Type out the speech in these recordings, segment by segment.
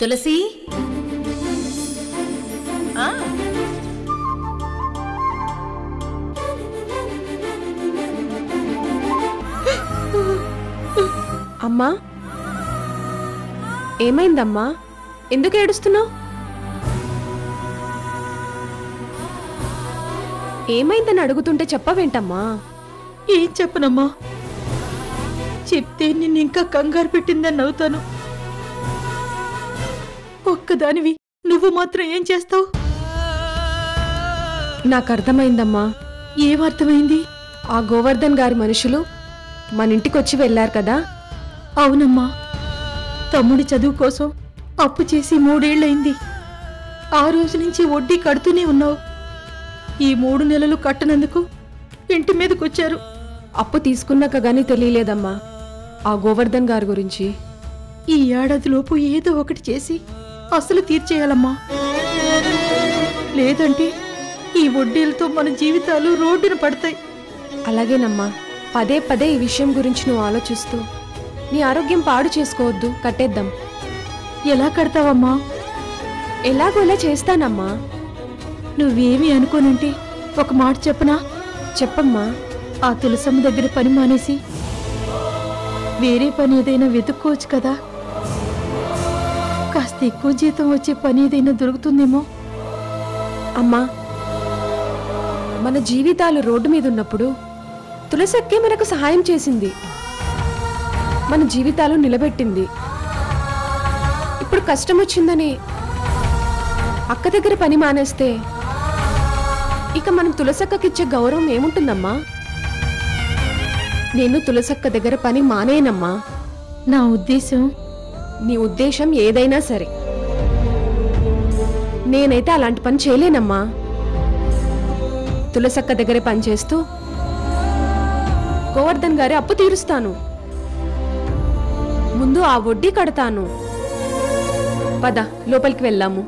తులసి అమ్మా, ఏమైందమ్మా? ఎందుకు ఏడుస్తున్నావు? ఏమైందని అడుగుతుంటే చెప్పవేంటమ్మా? ఏం చెప్పనమ్మా, చెప్తే నిన్ను ఇంకా కంగారు పెట్టిందని నవ్వుతాను. ఒక్కదానివి నువ్వు మాత్రం ఏం చేస్తావు? నాకు అర్థమైందమ్మా. ఏమర్థమైంది? ఆ గోవర్ధన్ గారి మనుషులు మన ఇంటికొచ్చి వెళ్ళారు కదా. అవునమ్మా, తమ్ముడి చదువు కోసం అప్పు చేసి 3 ఏళ్లయింది. ఆ రోజు నుంచి వడ్డీ కడుతూనే ఉన్నావు. ఈ 3 నెలలు కట్టనందుకు ఇంటి మీదకొచ్చారు. అప్పు తీసుకున్నాక గానీ తెలియలేదమ్మా ఆ గోవర్ధన్ గారి గురించి. ఈ ఏడాదిలోపు ఏదో ఒకటి చేసి అసలు తీర్చేయాలమ్మా, లేదంటే ఈ వడ్డీలతో మన జీవితాలు రోడ్డున పడతాయి. అలాగేనమ్మా, పదే పదే ఈ విషయం గురించి నువ్వు ఆలోచిస్తూ నీ ఆరోగ్యం పాడు చేసుకోవద్దు. కట్టేద్దాం. ఎలా కడతావమ్మా? ఎలాగోలా చేస్తానమ్మా. నువ్వేమీ అనుకోనంటే ఒక మాట చెప్పనా? చెప్పమ్మా. ఆ తులసమ్మ దగ్గర పని మానేసి వేరే పని ఏదైనా వెతుక్కోవచ్చు కదా. కాస్త ఎక్కువ జీతం వచ్చే పని ఏదైనా దొరుకుతుందేమో. అమ్మా, మన జీవితాలు రోడ్డు మీద ఉన్నప్పుడు తులసక్కే మనకు సహాయం చేసింది, మన జీవితాలు నిలబెట్టింది. ఇప్పుడు కష్టం వచ్చిందని అక్క దగ్గర పని మానేస్తే ఇక మనం తులసక్కకిచ్చే గౌరవం ఏముంటుందమ్మా? నేను తులసక్క దగ్గర పని మానేనమ్మా. నా ఉద్దేశం. నీ ఉద్దేశం ఏదైనా సరే, నేనైతే అలాంటి పని చేయలేనమ్మా. తులసక్క దగ్గరే పనిచేస్తూ గోవర్ధన్ గారి అప్పు తీరుస్తాను. ముందు ఆ వడ్డీ కడతాను. పద, లోపలికి వెళ్దాము.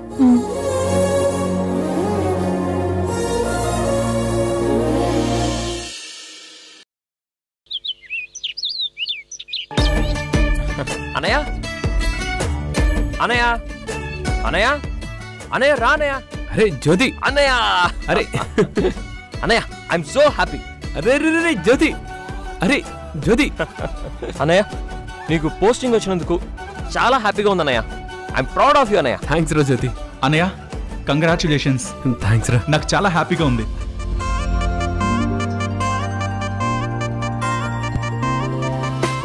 అనయ్య, అనయ్య, అనయ్య, అనయ్య, రా అనయ్య. అరే జ్యోతి, అన్నయ్య, అరే అన్నయ్య, ఐఎమ్ సో హ్యాపీ. అరే రే రే జ్యోతి, అరే జ్యోతి. అన్నయ్య, నీకు పోస్టింగ్ వచ్చినందుకు చాలా హ్యాపీగా ఉంది అన్నయ్య. ఐఎమ్ ప్రౌడ్ ఆఫ్ యూ అన్నయ్య. థ్యాంక్స్ రా జ్యోతి. అన్నయ్య, కంగ్రాచులేషన్స్. థ్యాంక్స్ రా. నాకు చాలా హ్యాపీగా ఉంది.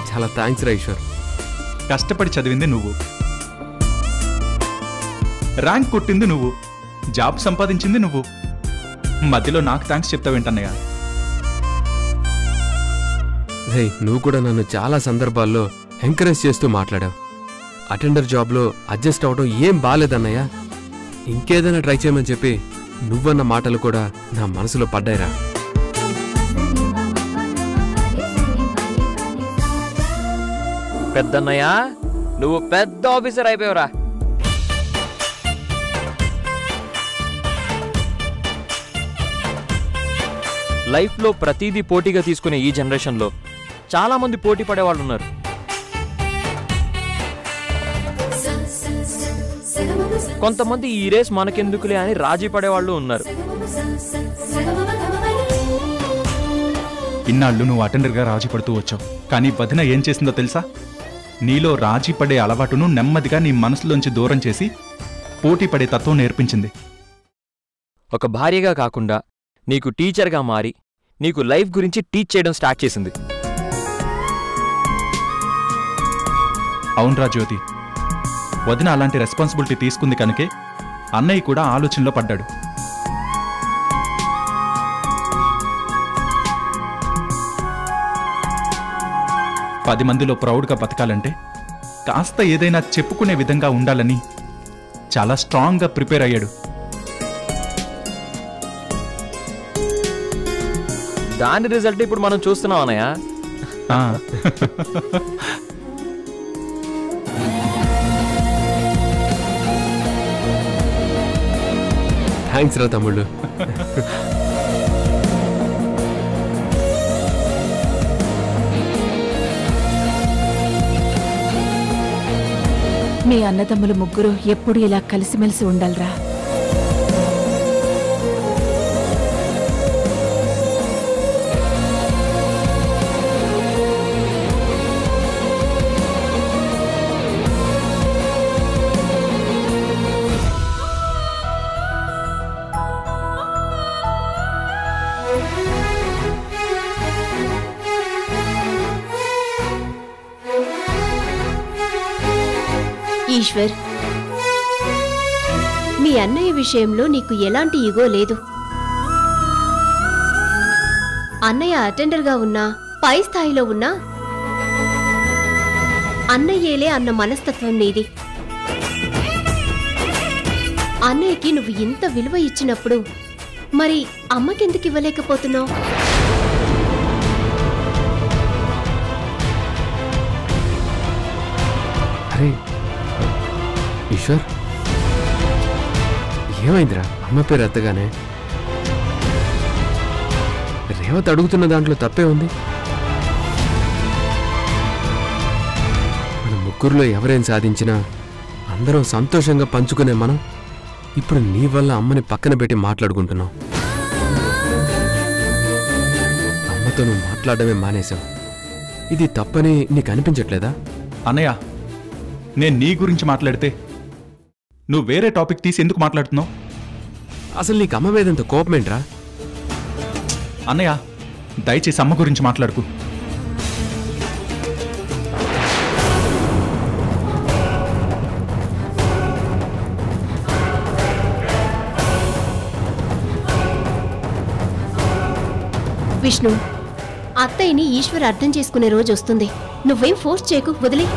చాలా థ్యాంక్స్ రా ఈశ్వర్. కష్టపడి చదివింది నువ్వు, ర్యాంక్ కొట్టింది నువ్వు, జాబ్ సంపాదించింది నువ్వు. మధ్యలో నాకు థ్యాంక్స్ చెప్తావేంటన్నయ్య? రే, నువ్వు కూడా నన్ను చాలా సందర్భాల్లో ఎంకరేజ్ చేస్తూ మాట్లాడావు. అటెండర్ జాబ్లో అడ్జస్ట్ అవడం ఏం బాలేదన్నయ్య. ఇంకేదైనా ట్రై చేయమని చెప్పి నువ్వన్న మాటలు కూడా నా మనసులో పడ్డాయిరా. పెద్దన్నయ్య, నువ్వు పెద్ద ఆఫీసర్ అయిపోయావురా. లైఫ్లో ప్రతిదీ పోటీగా తీసుకునే ఈ జనరేషన్లో చాలా మంది పోటీ పడేవాళ్ళు ఉన్నారు. కొంతమంది ఈ రేస్ మనకెందుకులే అని రాజీ పడేవాళ్ళు ఉన్నారు. ఇన్నాళ్ళు నువ్వు అటెండర్గా రాజీ పడుతూ వచ్చావు, కానీ వదిన ఏం చేసిందో తెలుసా? నీలో రాజీ పడే అలవాటును నెమ్మదిగా నీ మనసులోంచి దూరం చేసి పోటీ పడే తత్వం నేర్పించింది. ఒక భార్యగా కాకుండా నీకు టీచర్గా మారి నీకు లైఫ్ గురించి టీచ్ చేయడం స్టార్ట్ చేసింది. అవునరా జ్యోతి, వదిన అలాంటి రెస్పాన్సిబిలిటీ తీసుకుంది కనుకే అన్నయ్య కూడా ఆలోచనలో పడ్డాడు. పది మందిలో ప్రౌడ్గా బతకాలంటే కాస్త ఏదైనా చెప్పుకునే విధంగా ఉండాలని చాలా స్ట్రాంగ్గా ప్రిపేర్ అయ్యాడు. దాని రిజల్ట్ ఇప్పుడు మనం చూస్తున్నాం అన్నయ్య. థ్యాంక్స్ రా తమ్ముళ్ళు. మీ అన్నదమ్ములు ముగ్గురు ఎప్పుడు ఇలా కలిసిమెలిసి ఉండాలిరా. ఈశ్వర్, మీ అన్నయ్య విషయంలో నీకు ఎలాంటి ఈగో లేదు. అన్నయ్య అటెండర్గా ఉన్నా, పై స్థాయిలో ఉన్నా అన్నయ్యేలే అన్న మనస్తత్వం నీది. అన్నయ్యకి నువ్వు ఇంత విలువ ఇచ్చినప్పుడు మరి అమ్మకెందుకు ఇవ్వలేకపోతున్నావు? అరే ఈశ్వర్, ఏమైందిరా? అమ్మ పేరు ఎత్తగానే రేవత్ అడుగుతున్న దాంట్లో తప్పే ఉంది. మన ముగ్గురులో ఎవరేం సాధించినా అందరం సంతోషంగా పంచుకునే మనం ఇప్పుడు నీ వల్ల అమ్మని పక్కన పెట్టి మాట్లాడుకుంటున్నావు. అమ్మతో నువ్వు మాట్లాడడమే మానేశావు. ఇది తప్పని నీకు అనిపించట్లేదా? అన్నయ్య, నేను నీ గురించి మాట్లాడితే నువ్వు వేరే టాపిక్ తీసి ఎందుకు మాట్లాడుతున్నావు? అసలు నీకు అమ్మ మీద ఇంత కోపమేంట్రా? అన్నయ్య, దయచేసి అమ్మ గురించి మాట్లాడుకు. విష్ణు, అత్తయ్యని ఈశ్వర్ అర్థం చేసుకునే రోజు వస్తుంది. నువ్వేం ఫోర్స్ చేయకు, వదిలే.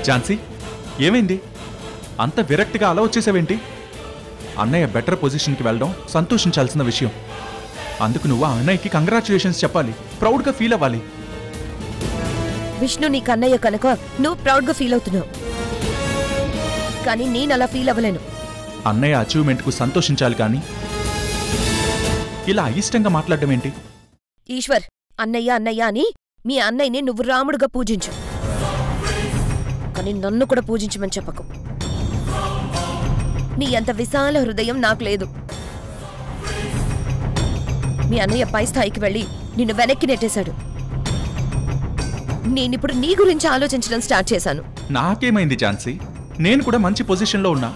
ఝాన్సీ, ఏమైంది? అంత విరక్తిగా అలా వచ్చేసావేంటి? అన్నయ్య బెటర్ పొజిషన్కి వెళ్ళడం సంతోషించాల్సిన విషయం. అందుకు నువ్వు ఆ అన్నయ్యకి కంగ్రాచులేషన్స్ చెప్పాలి, ప్రౌడ్గా ఫీల్ అవ్వాలి. విష్ణు నీకు అన్నయ్య కనుక నువ్వు ప్రౌడ్గా ఫీల్ అవుతున్నావు, కానీ నేను అలా ఫీల్ అవ్వలేను. అన్నయ్య అచీవ్మెంట్కు సంతోషించాలి, కానీ ఇలా అయిష్టంగా మాట్లాడడం ఏంటి? ఈశ్వర్, అన్నయ్య అన్నయ్య అని మీ అన్నయ్యని నువ్వు రాముడుగా పూజించు, కానీ నన్ను కూడా పూజించమని చెప్పకు. నీ అంత విశాల హృదయం నాకు లేదు. మీ అన్నయ్య పై స్థాయికి వెళ్ళి నిన్ను వెనక్కి నెట్టేశాడు. నేనిప్పుడు నీ గురించి ఆలోచించడం స్టార్ట్ చేశాను. నాకేమైంది ఝాన్సీ? నేను కూడా మంచి పొజిషన్లో ఉన్నా,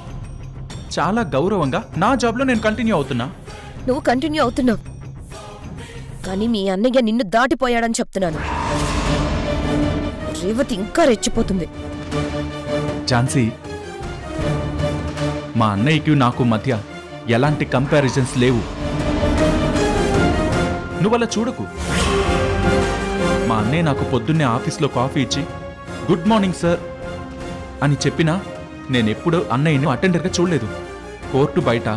చాలా గౌరవంగా నా జాబ్లో నేను కంటిన్యూ అవుతున్నా. నువ్వు కంటిన్యూ అవుతున్నావు, కానీ మీ అన్నయ్య నిన్ను దాటిపోయాడని చెప్తున్నాను. రేవతి ఇంకా రెచ్చిపోతుంది. ఝాన్సీ, మా అన్నయ్యకి నాకు మధ్య ఎలాంటి కంపారిజన్స్ లేవు. నువ్వలా చూడకు. మా అన్నయ్య నాకు పొద్దున్నే ఆఫీస్లో కాఫీ ఇచ్చి గుడ్ మార్నింగ్ సార్ అని చెప్పినా నేనెప్పుడూ అన్నయ్యను అటెండర్గా చూడలేదు. కోర్టు బయట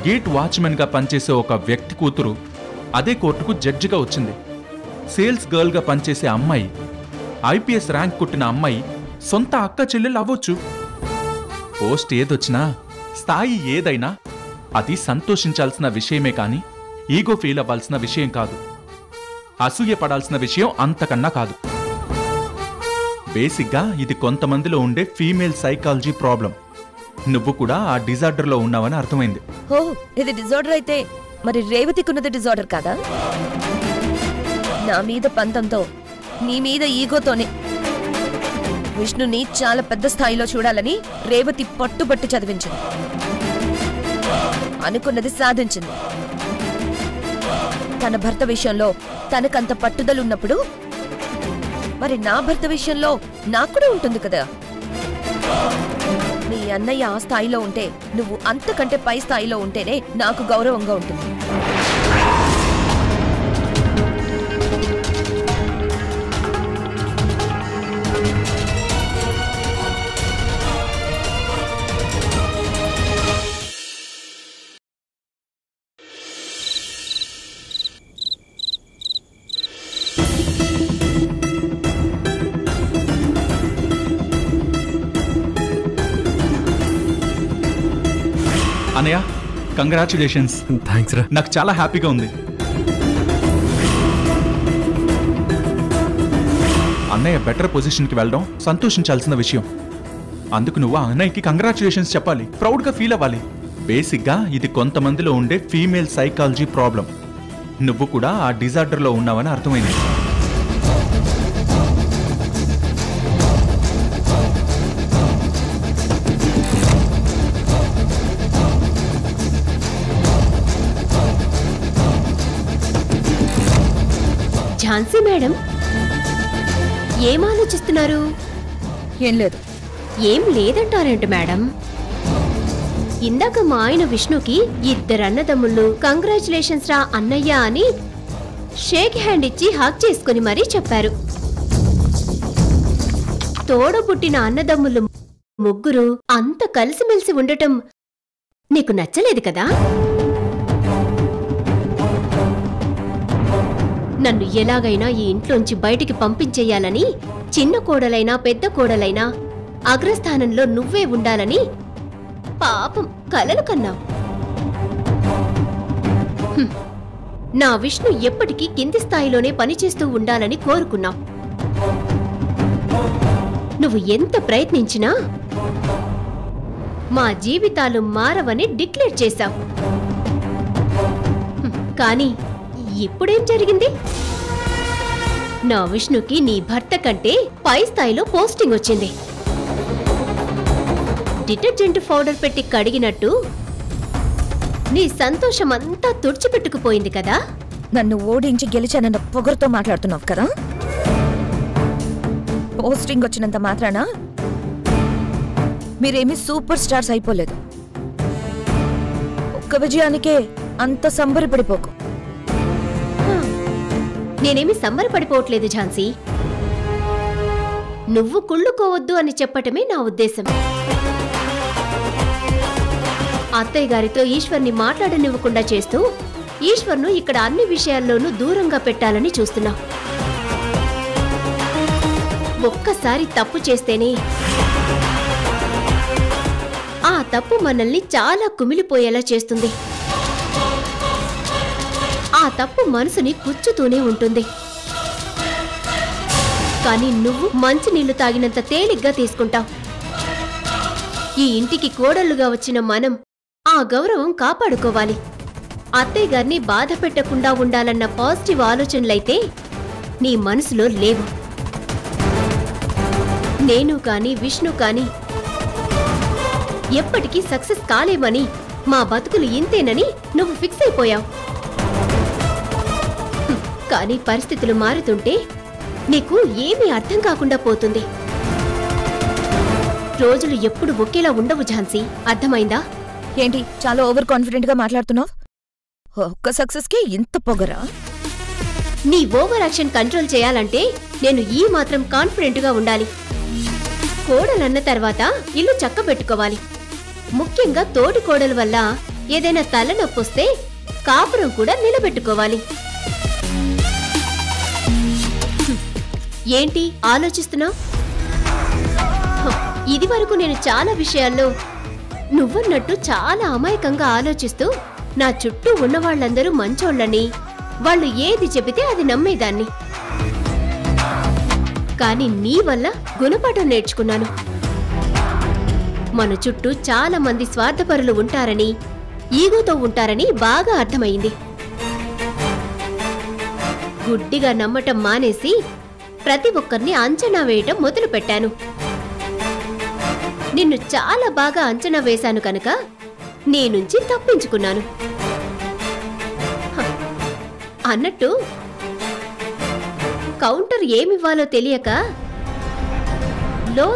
గేట్ వాచ్మెన్గా పనిచేసే ఒక వ్యక్తి కూతురు అదే కోర్టుకు జడ్జిగా వచ్చింది. సేల్స్ గర్ల్గా పనిచేసే అమ్మాయి, ఐపీఎస్ ర్యాంక్ కొట్టిన అమ్మాయి సొంత అక్క చెల్లెలు అవ్వచ్చు. పోస్ట్ ఏదొచ్చినా, స్థాయి ఏదైనా అది సంతోషించాల్సిన విషయమే కానీ ఈగో ఫీల్ అవ్వాల్సిన విషయం కాదు. అసూయ పడాల్సిన విషయం అంతకన్నా కాదు. బేసిక్గా ఇది కొంతమందిలో ఉండే ఫీమేల్ సైకాలజీ ప్రాబ్లం. నువ్వు కూడా ఆ డిజార్డర్లో ఉన్నావని అర్థమైంది. ఓ, ఇది డిజార్డర్ అయితే మరి రేవతికున్నది డిజార్డర్ కాదా? నా మీద పంతంతో, నీ మీద ఈగోతోనే విష్ణుని చాలా పెద్ద స్థాయిలో చూడాలని రేవతి పట్టుబట్టి చదివించింది. అనుకున్నది సాధించింది. తన భర్త విషయంలో తనకంత పట్టుదలున్నప్పుడు మరి నా భర్త విషయంలో నాకు కూడా ఉంటుంది కదా. నీ అన్నయ్య ఆ స్థాయిలో ఉంటే నువ్వు అంతకంటే పై స్థాయిలో ఉంటేనే నాకు గౌరవంగా ఉంటుంది. అన్నయ్య కంగ్రాచులేషన్స్. థ్యాంక్స్ రా. నాకు చాలా హ్యాపీగా ఉంది. అన్నయ్య బెటర్ పొజిషన్కి వెళ్ళడం సంతోషించాల్సిన విషయం. అందుకు నువ్వు ఆ అన్నయ్యకి కంగ్రాచులేషన్స్ చెప్పాలి, ప్రౌడ్గా ఫీల్ అవ్వాలి. బేసిక్గా ఇది కొంతమందిలో ఉండే ఫీమేల్ సైకాలజీ ప్రాబ్లం. నువ్వు కూడా ఆ డిజార్డర్లో ఉన్నావని అర్థమైంది. ఝాన్సీ మేడం, ఏం ఆలోచిస్తున్నారు? ఏం లేదు. ఏం లేదంటారేంటి మేడం? ఇందాక మా ఆయన విష్ణుకి 2 అన్నదమ్ముళ్ళు కంగ్రాచులేషన్స్ రా అన్నయ్య అని షేక్ హ్యాండ్ ఇచ్చి హక్ చేసుకుని మరీ చెప్పారు. తోడబుట్టిన అన్నదమ్ములు 3 అంత కలిసిమెలిసి ఉండటం నీకు నచ్చలేదు కదా? నన్ను ఎలాగైనా ఈ ఇంట్లోంచి బయటికి పంపించేయాలని, చిన్న కోడలైనా పెద్ద కోడలైనా అగ్రస్థానంలో నువ్వే ఉండాలని పాపం కలలు కన్నావు. నా విష్ణు ఎప్పటికీ కింది స్థాయిలోనే పనిచేస్తూ ఉండాలని కోరుకున్నావు. నువ్వు ఎంత ప్రయత్నించినా మా జీవితాలు మారవని డిక్లేర్ చేశావు. కానీ ఇప్పుడేం జరిగింది? నా విష్ణుకి నీ భర్త కంటే పై స్థాయిలో పోస్టింగ్ వచ్చింది. డిటర్జెంట్ పౌడర్ పెట్టి కడిగినట్టు నీ సంతోషమంతా తుడిచిపెట్టుకుపోయింది కదా? నన్ను ఓడించి గెలిచానన్న పొగరుతో మాట్లాడుతున్నావు కదా? పోస్టింగ్ వచ్చినంత మాత్రాన మీరేమీ సూపర్ స్టార్స్ అయిపోలేదు. ఒక్క విజయానికే అంత సంబరపడిపోకు. నేనేమి సంబరపడిపోవట్లేదు ఝాన్సీ. నువ్వు కుళ్ళుకోవద్దు అని చెప్పటమే నా ఉద్దేశం. అత్తయ్య గారితో ఈశ్వర్ని మాట్లాడనివ్వకుండా చేస్తూ ఈశ్వర్ను ఇక్కడ అన్ని విషయాల్లోనూ దూరంగా పెట్టాలని చూస్తున్నా. ఒక్కసారి తప్పు చేస్తేనే ఆ తప్పు మనల్ని చాలా కుమిలిపోయేలా చేస్తుంది. ఆ తప్పు మనసుని కుచ్చుతూనే ఉంటుంది. కానీ నువ్వు మంచినీళ్లు తాగినంత తేలిగ్గా తీసుకుంటావు. ఈ ఇంటికి కోడళ్లుగా వచ్చిన మనం ఆ గౌరవం కాపాడుకోవాలి. అత్తయ్య గారిని బాధ పెట్టకుండా ఉండాలన్న పాజిటివ్ ఆలోచనలైతే నీ మనసులో లేవు. నేను కాని విష్ణు కాని ఎప్పటికీ సక్సెస్ కాలేమని, మా బతుకులు ఇంతేనని నువ్వు ఫిక్స్ అయిపోయావు. కానీ పరిస్థితులు మారుతుంటే నీకు ఏమీ అర్థం కాకుండా పోతుంది. రోజులు ఎప్పుడు ఒకేలా ఉండవు ఝాన్సీ, అర్థమైందా? ఏంటి చాలా ఓవర్ కాన్ఫిడెంట్ గా మాట్లాడుతున్నావు? ఒక్క సక్సెస్ కి ఇంత పొగరా? నీ ఓవర్ యాక్షన్ కంట్రోల్ చేయాలంటే నేను ఈ మాత్రం కాన్ఫిడెంట్ గా ఉండాలి. కోడలన్న తర్వాత ఇల్లు చక్కబెట్టుకోవాలి. ముఖ్యంగా తోటి కోడల వల్ల ఏదైనా తలనొప్పొస్తే కాపురం కూడా నిలబెట్టుకోవాలి. ఏంటి ఆలోచిస్తున్నావు? ఇది వరకు నేను చాలా విషయాల్లో నువ్వన్నట్టు చాలా అమాయకంగా ఆలోచిస్తూ నా చుట్టూ ఉన్నవాళ్లందరూ మంచోళ్ళని, వాళ్ళు ఏది చెబితే అది నమ్మేదాన్ని. కానీ నీ వల్ల గుణపాఠం నేర్చుకున్నాను. మన చుట్టూ చాలా మంది స్వార్థపరులు ఉంటారని, ఈగోతో ఉంటారని బాగా అర్థమైంది. గుడ్డిగా నమ్మటం మానేసి ప్రతి ఒక్కరిని అంచనా వేయటం మొదలు పెట్టాను. నిన్ను చాలా బాగా అంచనా వేశాను కనుక నీ నుంచి తప్పించుకున్నాను. అన్నట్టు కౌంటర్ ఏమివ్వాలో తెలియక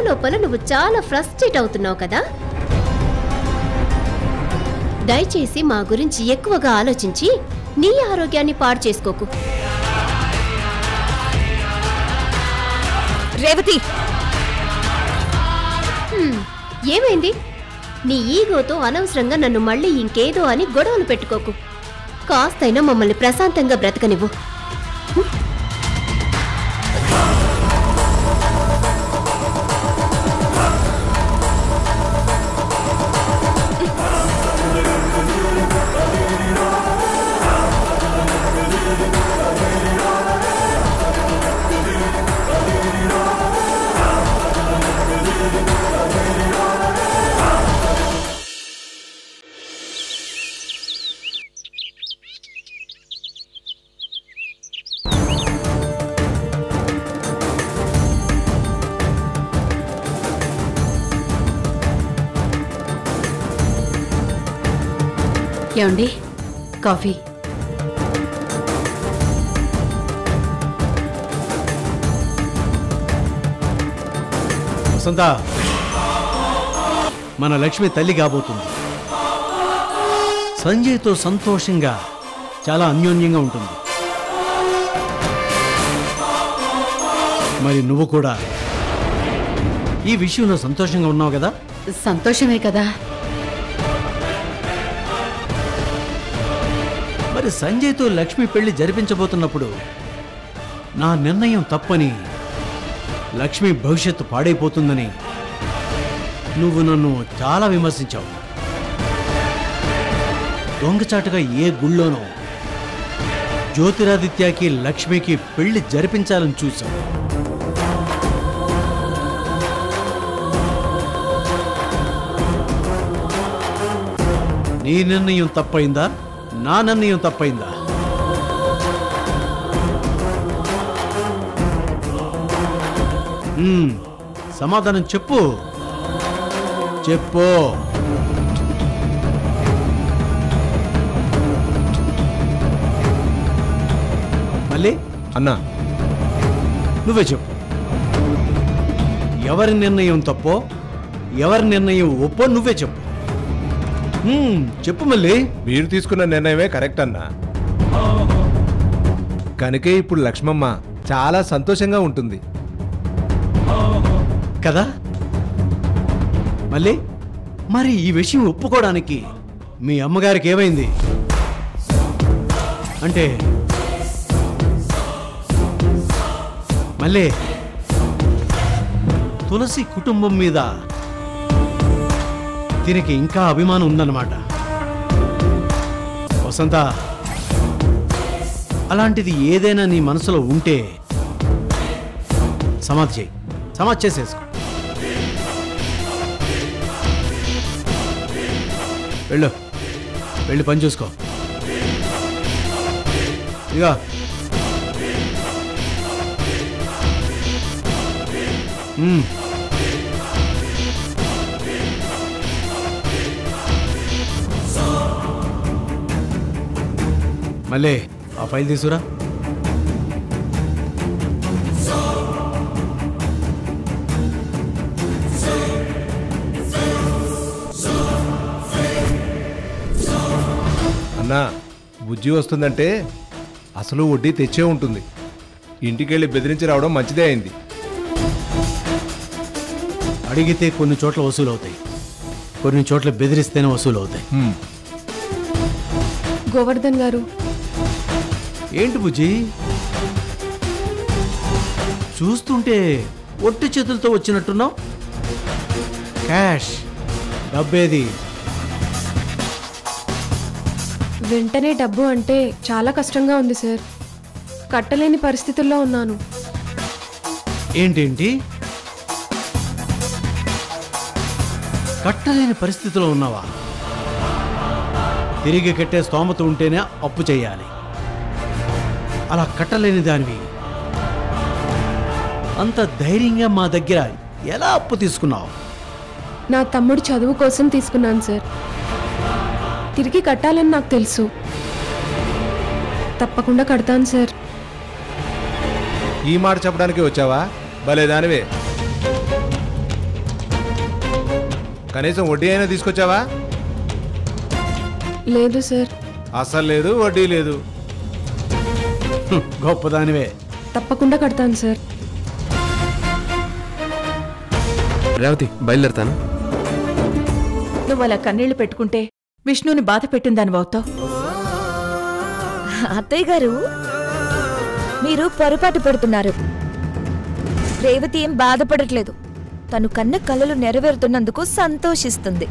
లోపల నువ్వు చాలా ఫ్రస్ట్రేట్ అవుతున్నావు కదా. దయచేసి మా గురించి ఎక్కువగా ఆలోచించి నీ ఆరోగ్యాన్ని పాడు చేసుకోకు. రేవతి, ఏమైంది? నీ ఈగోతో అనవసరంగా నన్ను మళ్ళీ ఇంకేదో అని గొడవలు పెట్టుకోకు. కాస్తైనా మమ్మల్ని ప్రశాంతంగా బ్రతకనివ్వు. ఏమండి, కాఫీ. వసంత, మన లక్ష్మి తల్లి కాబోతుంది. సంజయ్తో సంతోషంగా చాలా అన్యోన్యంగా ఉంటుంది. మరి నువ్వు కూడా ఈ విషయంలో సంతోషంగా ఉన్నావు కదా? సంతోషమే కదా. మరి సంజయ్తో లక్ష్మి పెళ్లి జరిపించబోతున్నప్పుడు నా నిర్ణయం తప్పని, లక్ష్మి భవిష్యత్తు పాడైపోతుందని నువ్వు నన్ను చాలా విమర్శించావు. దొంగచాటుగా ఏ గుళ్ళోనో జ్యోతిరాదిత్యకి లక్ష్మికి పెళ్లి జరిపించాలని చూశావు. నీ నిర్ణయం తప్పైందా, నా నిర్ణయం తప్పైందా? సమాధానం చెప్పు. చెప్పు. మళ్ళీ అన్నా, నువ్వే చెప్పు. ఎవరి నిర్ణయం తప్పో, ఎవరి నిర్ణయం ఒప్పో నువ్వే చెప్పు. చెప్పు మళ్ళీ. మీరు తీసుకున్న నిర్ణయమే కరెక్ట్ అన్నా. కనుకే ఇప్పుడు లక్ష్మమ్మ చాలా సంతోషంగా ఉంటుంది కదా. మళ్ళీ మరి ఈ విషయం ఒప్పుకోవడానికి మీ అమ్మగారికి ఏమైంది? అంటే మళ్ళీ తులసి కుటుంబం మీద దీనికి ఇంకా అభిమానం ఉందన్నమాట. వసంత, అలాంటిది ఏదైనా నీ మనసులో ఉంటే సమాధి చేయి. సమాధి చేసేసుకో. వెళ్ళు, వెళ్ళి పని చూసుకో. ఇదిగా మళ్ళీ ఆ ఫైల్ తీసుకురా. అన్నా, బుజ్జి వస్తుందంటే అసలు వడ్డీ తెచ్చే ఉంటుంది. ఇంటికెళ్ళి బెదిరించి రావడం మంచిదే అయింది. అడిగితే కొన్ని చోట్ల వసూలు అవుతాయి, కొన్ని చోట్ల బెదిరిస్తేనే వసూలు అవుతాయి. గోవర్ధన్ గారు, ఏంటి బుజ్జి చూస్తుంటే ఒట్టి చేతులతో వచ్చినట్టున్నావు? క్యాష్, డబ్బేది? వెంటనే డబ్బు అంటే చాలా కష్టంగా ఉంది సార్. కట్టలేని పరిస్థితుల్లో ఉన్నాను. ఏంటేంటి? కట్టలేని పరిస్థితిలో ఉన్నావా? తిరిగి కట్టే స్తోమత ఉంటేనే అప్పు చేయాలి. అలా కట్టలేని దానివి అంత ధైర్యంగా మా దగ్గర ఎలా అప్పు తీసుకున్నావు? నా తమ్ముడు చదువు కోసం తీసుకున్నాను సార్. తిరిగి కట్టాలని నాకు తెలుసు. తప్పకుండా కడతాను సార్. ఈ మాట చెప్పడానికి వచ్చావా? భలే దానివే. కనీసం వడ్డీ అయినా తీసుకొచ్చావా? లేదు సార్. అసలు లేదు, వడ్డీ లేదు. గొప్పదానివే. తప్పకుండా కడతాను సార్. రేవతి బయలుదేరతాను. నువ్వు అలా కన్నీళ్లు పెట్టుకుంటే విష్ణుని బాధ పెట్టిందని అవుతావు. అత్తయ్య గారు, మీరు పొరపాటు పడుతున్నారు. రేవతి ఏం బాధపడట్లేదు. తను కన్న కలలు నెరవేరుతున్నందుకు సంతోషిస్తుంది.